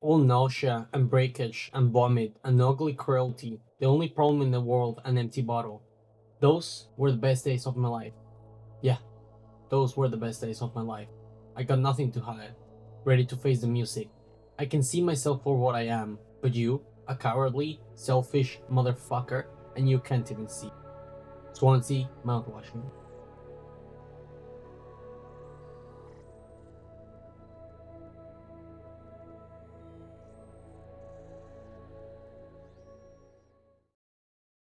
All nausea and breakage and vomit and ugly cruelty, the only problem in the world, an empty bottle. Those were the best days of my life. Yeah, those were the best days of my life. I got nothing to hide, ready to face the music. I can see myself for what I am, but you, a cowardly, selfish motherfucker, and you can't even see. Swansea, mouthwashing.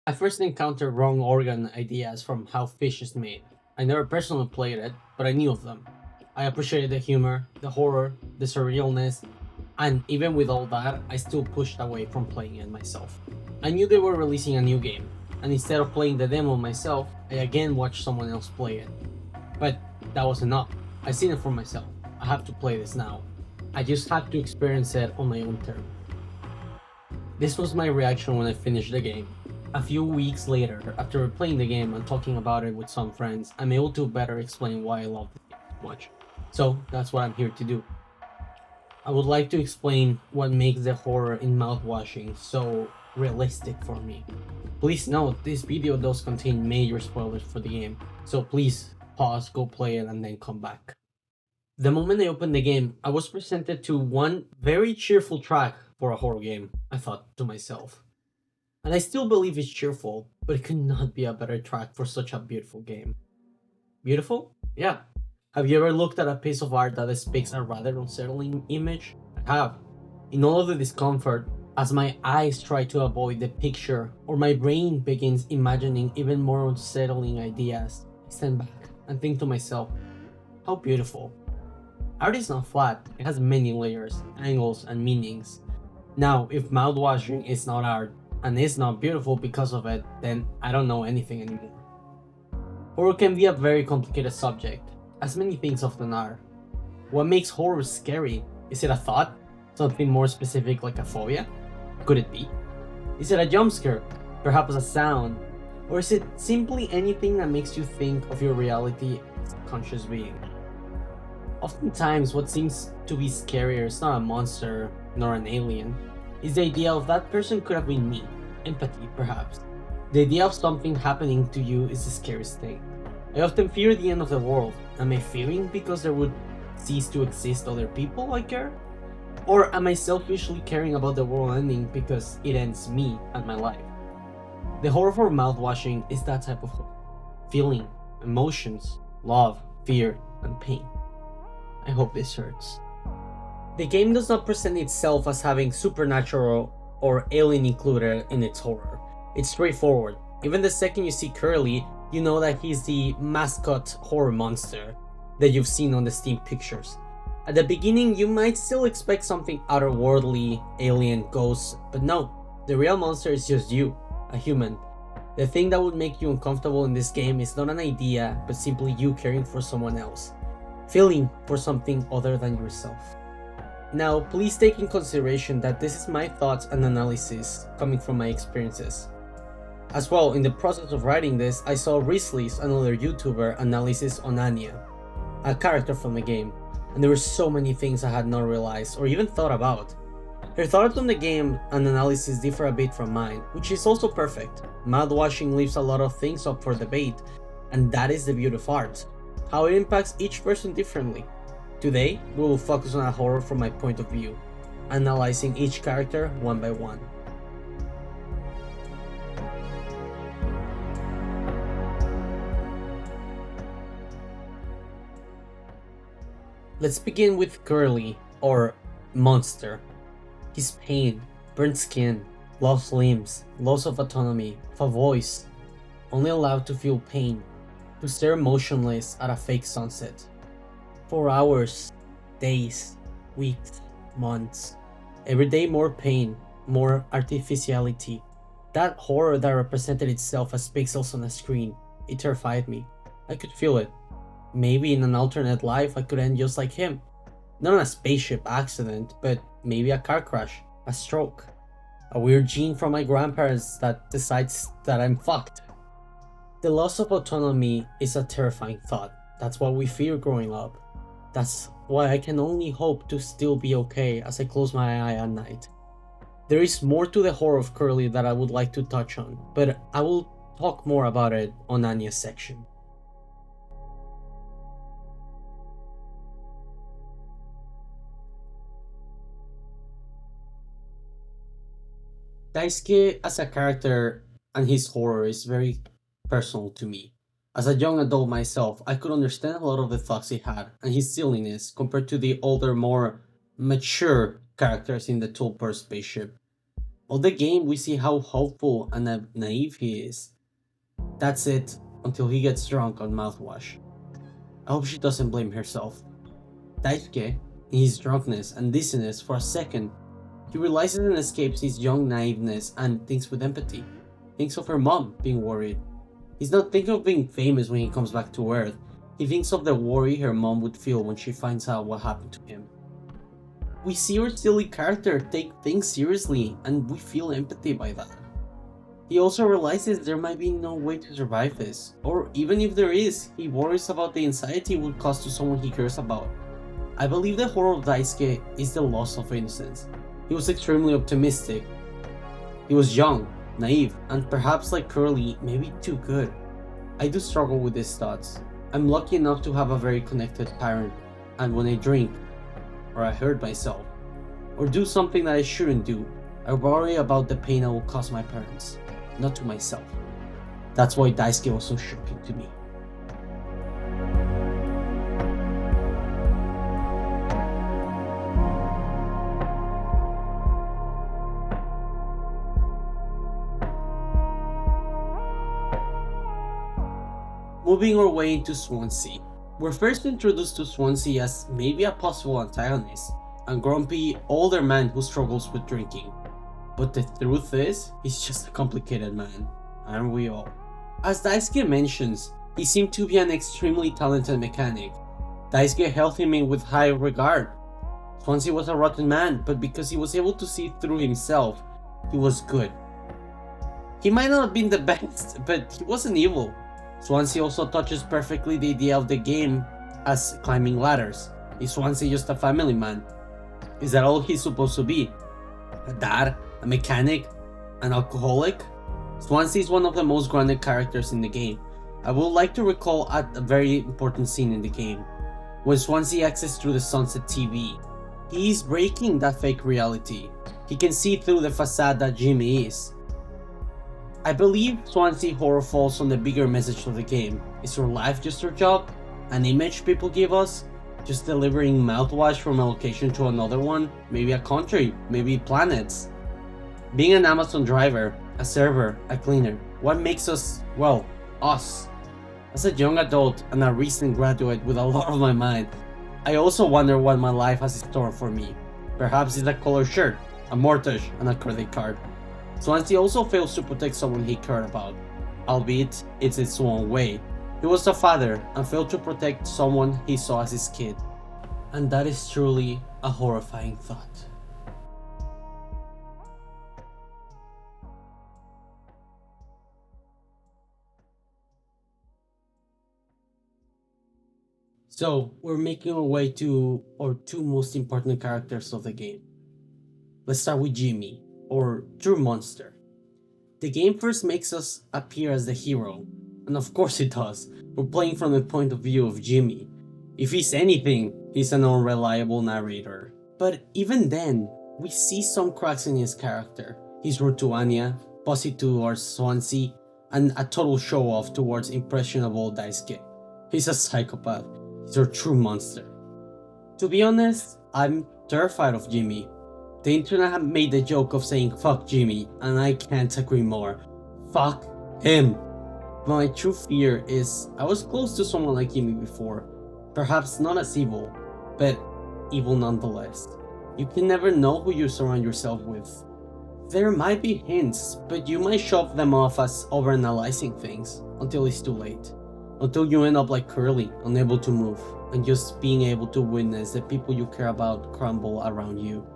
I first encountered wrong organ ideas from how fish is made. I never personally played it, but I knew of them. I appreciated the humor, the horror, the surrealness, and even with all that, I still pushed away from playing it myself. I knew they were releasing a new game, and instead of playing the demo myself, I again watched someone else play it. But that was enough. I seen it for myself. I have to play this now. I just had to experience it on my own terms. This was my reaction when I finished the game. A few weeks later, after replaying the game and talking about it with some friends, I'm able to better explain why I love it so much. So that's what I'm here to do. I would like to explain what makes the horror in mouthwashing so realistic for me. Please note, this video does contain major spoilers for the game, so please pause, go play it, and then come back. The moment I opened the game, I was presented to one very cheerful track for a horror game, I thought to myself. And I still believe it's cheerful, but it could not be a better track for such a beautiful game. Beautiful? Yeah. Have you ever looked at a piece of art that depicts a rather unsettling image? I have. In all of the discomfort, as my eyes try to avoid the picture or my brain begins imagining even more unsettling ideas, I stand back and think to myself, how beautiful. Art is not flat, it has many layers, angles, and meanings. Now, if mouthwashing is not art, and is not beautiful because of it, then I don't know anything anymore. Horror can be a very complicated subject, as many things often are. What makes horror scary? Is it a thought? Something more specific like a phobia? Could it be? Is it a jump scare? Perhaps a sound? Or is it simply anything that makes you think of your reality as a conscious being? Oftentimes, what seems to be scarier is not a monster, nor an alien. It's the idea of that person could have been me. Empathy, perhaps. The idea of something happening to you is the scariest thing. I often fear the end of the world. Am I fearing because there would cease to exist other people I care? Or am I selfishly caring about the world ending because it ends me and my life? The horror for mouthwashing is that type of horror. Feeling, emotions, love, fear, and pain. I hope this hurts. The game does not present itself as having supernatural or alien included in its horror. It's straightforward. Even the second you see Curly, you know that he's the mascot horror monster that you've seen on the Steam pictures. At the beginning, you might still expect something otherworldly, alien, ghosts, but no, the real monster is just you, a human. The thing that would make you uncomfortable in this game is not an idea, but simply you caring for someone else, feeling for something other than yourself. Now, please take in consideration that this is my thoughts and analysis coming from my experiences. As well, in the process of writing this, I saw Risley's, another YouTuber, analysis on Anya, a character from the game, and there were so many things I had not realized or even thought about. Her thoughts on the game and analysis differ a bit from mine, which is also perfect. Mouthwashing leaves a lot of things up for debate, and that is the beauty of art, how it impacts each person differently. Today, we will focus on a horror from my point of view, analyzing each character one by one. Let's begin with Curly, or Monster. His pain, burnt skin, lost limbs, loss of autonomy, of a voice, only allowed to feel pain, to stare motionless at a fake sunset. For hours, days, weeks, months. Every day more pain, more artificiality. That horror that represented itself as pixels on a screen, it terrified me. I could feel it. Maybe in an alternate life I could end just like him. Not in a spaceship accident, but maybe a car crash, a stroke. A weird gene from my grandparents that decides that I'm fucked. The loss of autonomy is a terrifying thought. That's what we fear growing up. That's why I can only hope to still be okay as I close my eye at night. There is more to the horror of Curly that I would like to touch on, but I will talk more about it on Anya's section. Daisuke as a character and his horror is very personal to me. As a young adult myself, I could understand a lot of the thoughts he had and his silliness compared to the older, more mature characters in the Tulpar spaceship. All the game, we see how hopeful and naive he is. That's it, until he gets drunk on mouthwash. I hope she doesn't blame herself. Daisuke, in his drunkenness and dizziness for a second, he realizes and escapes his young naiveness and thinks with empathy. Thinks of her mom being worried. He's not thinking of being famous when he comes back to Earth. He thinks of the worry her mom would feel when she finds out what happened to him. We see our silly character take things seriously, and we feel empathy by that. He also realizes there might be no way to survive this, or even if there is, he worries about the anxiety it would cause to someone he cares about. I believe the horror of Daisuke is the loss of innocence. He was extremely optimistic. He was young, naive, and perhaps like Curly, maybe too good. I do struggle with these thoughts. I'm lucky enough to have a very connected parent, and when I drink, or I hurt myself, or do something that I shouldn't do, I worry about the pain I will cause my parents, not to myself. That's why Daisuke was so shocking to me. Moving our way into Swansea. We're first introduced to Swansea as maybe a possible antagonist, a grumpy, older man who struggles with drinking. But the truth is, he's just a complicated man, aren't we all? As Daisuke mentions, he seemed to be an extremely talented mechanic. Daisuke held him in with high regard. Swansea was a rotten man, but because he was able to see through himself, he was good. He might not have been the best, but he wasn't evil. Swansea also touches perfectly the idea of the game as climbing ladders. Is Swansea just a family man? Is that all he's supposed to be? A dad? A mechanic? An alcoholic? Swansea is one of the most grounded characters in the game. I would like to recall a very important scene in the game. When Swansea accesses through the Sunset TV, he is breaking that fake reality. He can see through the facade that Jimmy is. I believe Swansea horror falls on the bigger message of the game. Is your life just your job? An image people give us? Just delivering mouthwash from a location to another one? Maybe a country? Maybe planets? Being an Amazon driver, a server, a cleaner, what makes us, well, us? As a young adult and a recent graduate with a lot on my mind, I also wonder what my life has in store for me. Perhaps it's a colored shirt, a mortgage, and a credit card. Swansea also fails to protect someone he cared about, albeit it's its own way. He was a father and failed to protect someone he saw as his kid. And that is truly a horrifying thought. So, we're making our way to our two most important characters of the game. Let's start with Jimmy, or True Monster. The game first makes us appear as the hero, and of course it does. We're playing from the point of view of Jimmy. If he's anything, he's an unreliable narrator. But even then, we see some cracks in his character. He's rude to Anya, bossy towards Swansea, and a total show-off towards impressionable Daisuke. He's a psychopath. He's our true monster. To be honest, I'm terrified of Jimmy. The internet have made the joke of saying fuck Jimmy, and I can't agree more. Fuck him. My true fear is I was close to someone like Jimmy before. Perhaps not as evil, but evil nonetheless. You can never know who you surround yourself with. There might be hints, but you might shove them off as overanalyzing things until it's too late. Until you end up like Curly, unable to move, and just being able to witness the people you care about crumble around you.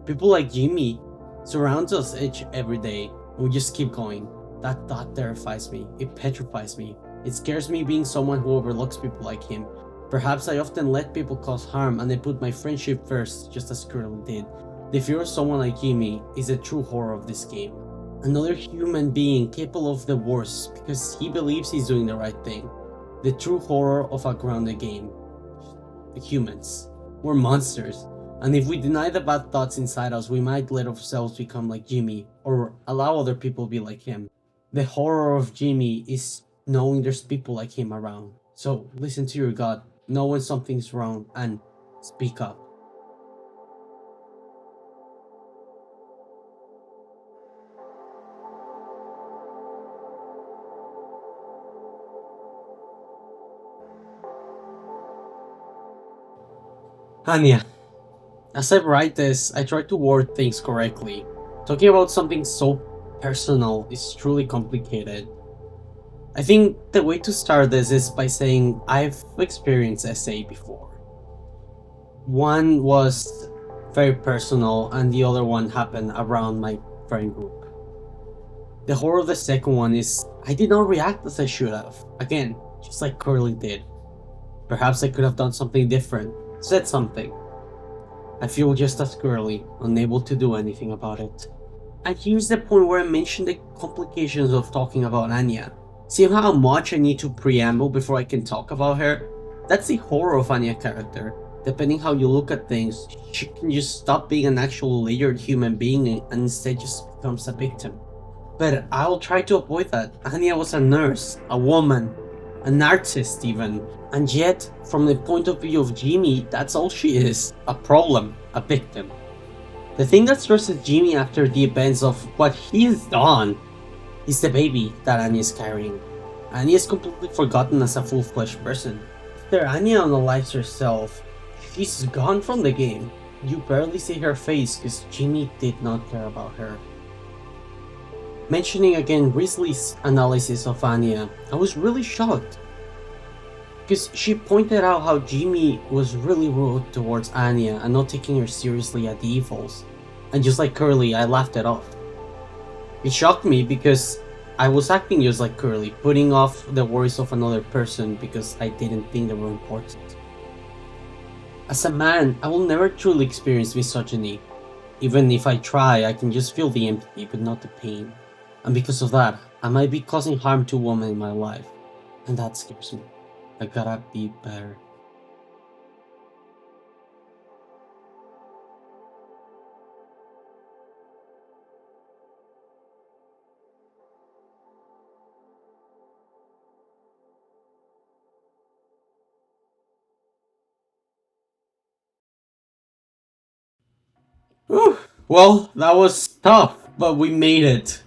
People like Jimmy surrounds us each every day, and we just keep going. That thought terrifies me. It petrifies me. It scares me being someone who overlooks people like him, Perhaps I often let people cause harm and I put my friendship first, just as Curly did. The fear of someone like Jimmy is the true horror of this game. Another human being capable of the worst because he believes he's doing the right thing. The true horror of a grounded game. Humans. We're monsters. And if we deny the bad thoughts inside us, we might let ourselves become like Jimmy or allow other people to be like him. The horror of Jimmy is knowing there's people like him around. So listen to your gut, know when something's wrong, and speak up. Anya, as I write this, I try to word things correctly. Talking about something so personal is truly complicated. I think the way to start this is by saying I've experienced SA before. One was very personal and the other one happened around my friend group. The horror of the second one is I did not react as I should have. Again, just like Curly did. Perhaps I could have done something different, said something. I feel just as Curly, unable to do anything about it. And here's the point where I mentioned the complications of talking about Anya. See how much I need to preamble before I can talk about her? That's the horror of Anya's character. Depending how you look at things, she can just stop being an actual layered human being and instead just becomes a victim. But I'll try to avoid that. Anya was a nurse, a woman, an artist even. And yet, from the point of view of Jimmy, that's all she is. A problem, a victim. The thing that stresses Jimmy after the events of what he's done is the baby that Anya is carrying. Anya is completely forgotten as a full-fledged person. After Anya unalives herself, she's gone from the game. You barely see her face because Jimmy did not care about her. Mentioning again Risley's analysis of Anya, I was really shocked. Because she pointed out how Jimmy was really rude towards Anya and not taking her seriously at the evils. And just like Curly, I laughed it off. It shocked me because I was acting just like Curly, putting off the worries of another person because I didn't think they were important. As a man, I will never truly experience misogyny. Even if I try, I can just feel the empathy but not the pain. And because of that, I might be causing harm to women in my life. And that scares me. I gotta be better. Whew. Well, that was tough, but we made it.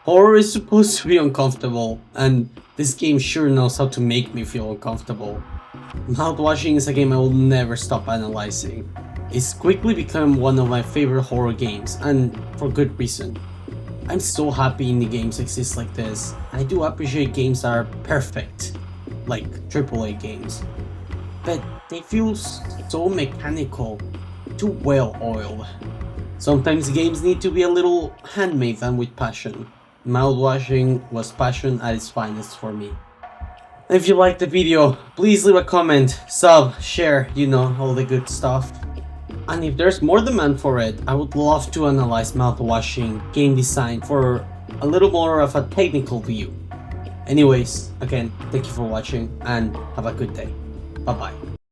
Horror is supposed to be uncomfortable, and this game sure knows how to make me feel uncomfortable. Mouthwashing is a game I will never stop analyzing. It's quickly become one of my favorite horror games, and for good reason. I'm so happy indie games exist like this. I do appreciate games that are perfect, like AAA games. But they feel so mechanical, too well oiled. Sometimes games need to be a little handmade and with passion. Mouthwashing was passion at its finest for me. If you liked the video, please leave a comment, sub, share, you know, all the good stuff. And if there's more demand for it, I would love to analyze mouthwashing game design for a little more of a technical view. Anyways, again, thank you for watching and have a good day. Bye bye.